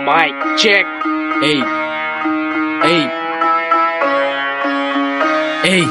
Mic check. এই এই এই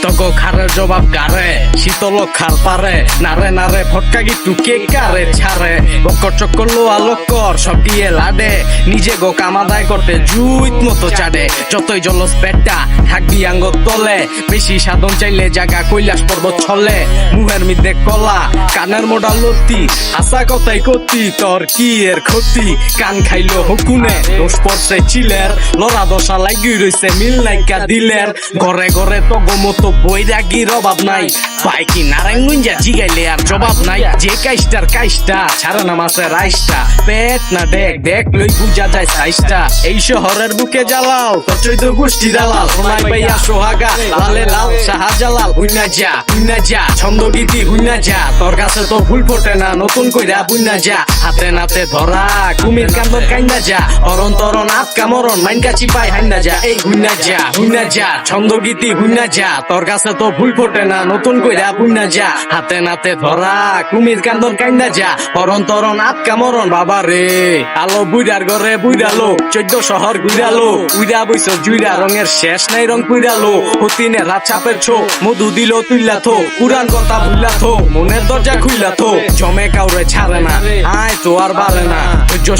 তগো খারে জবাব গারে শীতল খার পারে নারে নারে ফটকা গিটু কে কারে ছাড়ে বকর চক্কর লোয়া লক্কর সব দিয়ে লাডে নিজে গো কামাদায় করতে জুইত মতো চাডে যতই জলস পেটটা থাকবি আঙ্গ তলে বেশি সাধন চাইলে জাগা কৈলাস পর্বত ছলে মুহের মিদে কলা কানের মোডা লতি হাসা কথাই কতি তোর কি এর ক্ষতি কান খাইলো হুকুনে দোষ পড়ছে চিলের লড়া দশা লাগি রইছে মিল নাইকা দিলের ঘরে ঘরে তগো মতো বৈরাগীর অভাব নাই বাইকি নারায়ণগঞ্জা জিগাইলে আর জবাব নাই যে কাইস্টার কাইস্টা ছাড়া না মাছের রাইসটা পেট না দেখ দেখ লই বুঝা যায় সাইসটা এই শহরের বুকে জ্বালাও তোর চৈত গোষ্ঠী দালাল সোনাই ভাইয়া সোহাগা লালে লাল শাহজালাল হুইনা যা ছন্দ গীতি হুইনা যা তোর কাছে তো ভুল ফোটে না নতুন কইরা বুইনা যা হাতে নাতে ধরা কুমির কান্দর কাইন্দা যা অরণ তরণ আটকা মরণ মাইনকা চিপাই হাইন্দা যা এই হুইনা যা ছন্দ গীতি হুইনা যা তোর কাছে তো ভুল ফোটে না নতুন কইরা বুইনা যা হাতে নাতে ধরা কুমির কান্দর কাইন্দা যা অরণ তরণ আটকা মরণ বাবা রে আলো বুইরার ঘরে বুইরালো 14 শহর ঘুরালো উইরা বইছ জুইরা রঙের শেষ নাই রং পুইরালো হতিনে রাত চাপের ছো মধু দিল তুইলা থো পুরান কথা ভুইলা থো মনের দরজা খুইলা থো জমে কাউরে ছাড়ে না আয় তো আর বাড়ে না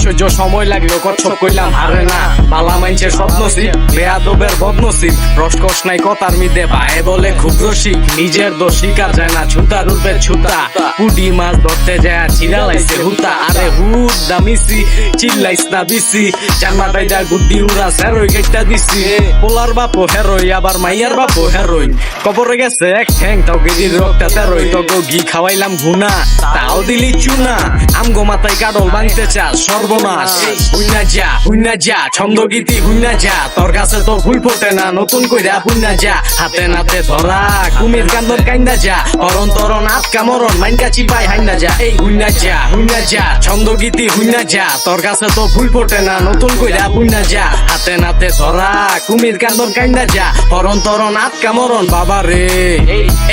সহ্য সময় লাগলো কচ্ছপ কইলাম হারে না বালা মাইনছের স্বপ্নসিক বেয়াদবের বদনসিব রসকস নাই কথার মিদে ভাই বলে খুব রসিক নিজের দোষ শিকার যায় না ছুতা রূপে ছুতা পুডি মাছ ধরতে যায় চিরালাইছে হুতা আরে হুদ দামিসি চিল্লাইস না বিসি জান্নাত বাইদা গুড্ডি উড়া সেরই গেটটা দিছি পোলার বাপো হেরই আবার মাইয়ার বাপো হেরই কবরে গেছে এক ঠ্যাং তাও গেদির রক্তা তেরই তগো ঘি খাওয়াইলাম ঘুনা তাও দিলি চুনা আমগো মাথায় কাডল বানতে চাস সর্বনাশ হুইনা যা ছন্দ গীতি হুইনা যা তোর কাছে তো ভুল ফোটে না নতুন কইরা হুইনা যা হাতে নাতে ধরা কুমির কান্দর কাইন্দা যা অরণ তরণ আটকা মরণ মাইনকা চিপাই হাইন্দা যা এই হুইনা যা ছন্দ গীতি হুইনা যা তোর কাছে তো ভুল ফোটে না নতুন কইরা হুইনা যা হাতে নাতে ধরা কুমির কান্দর কাইন্দা যা অরণ তরণ আটকা মরণ বাবা রে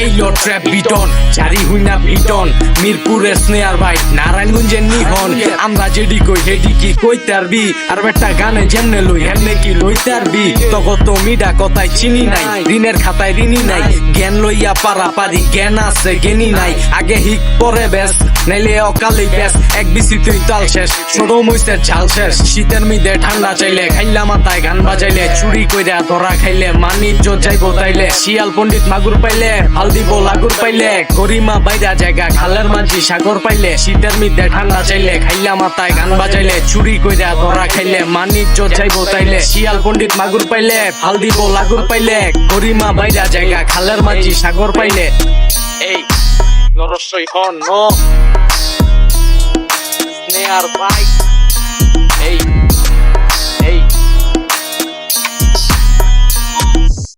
এই লো ট্র্যাপ বিটন জারি হুইনা বিটন মিরপুরের স্নেয়ার ভাই নারায়ণগঞ্জের নিহন আমরা যেডি কই হেডি কি কইতে পারবি আর একটা গানে যেমনে লই হেমনে কি লইতে পারবি তগত মিডা কথায় চিনি নাই ঋণের খাতায় ঋণী নাই জ্ঞান লইয়া পারা পারি জ্ঞান আছে জ্ঞানী নাই আগে হিক পরে বেশ নাইলে অকালেই বেশ এক বিসি তুই তাল শেষ ছোট মইসের ঝাল শেষ শীতের মিদে ঠান্ডা চাইলে খাইলা মাথায় গান বাজাইলে চুরি কইরা ধরা খাইলে মানির জোর যাইবো তাইলে শিয়াল পণ্ডিত মাগুর পাইলে হাল দিব লাগুর পাইলে গরিমা বাইরা জায়গা খালের মাঝি সাগর পাইলে শীতের মিদে ঠান্ডা চাইলে খাইলা মাথায় গান বাজাইলে চুরি কইরা ধরা খাইলে মানির জোর যাইবো তাইলে শিয়াল পণ্ডিত মাগুর পাইলে হাল দিব লাগুর পাইলে গরিমা বাইরা জায়গা খালের মাঝি সাগর পাইলে এই নরসই হন নো স্নেয়ার বাইক এই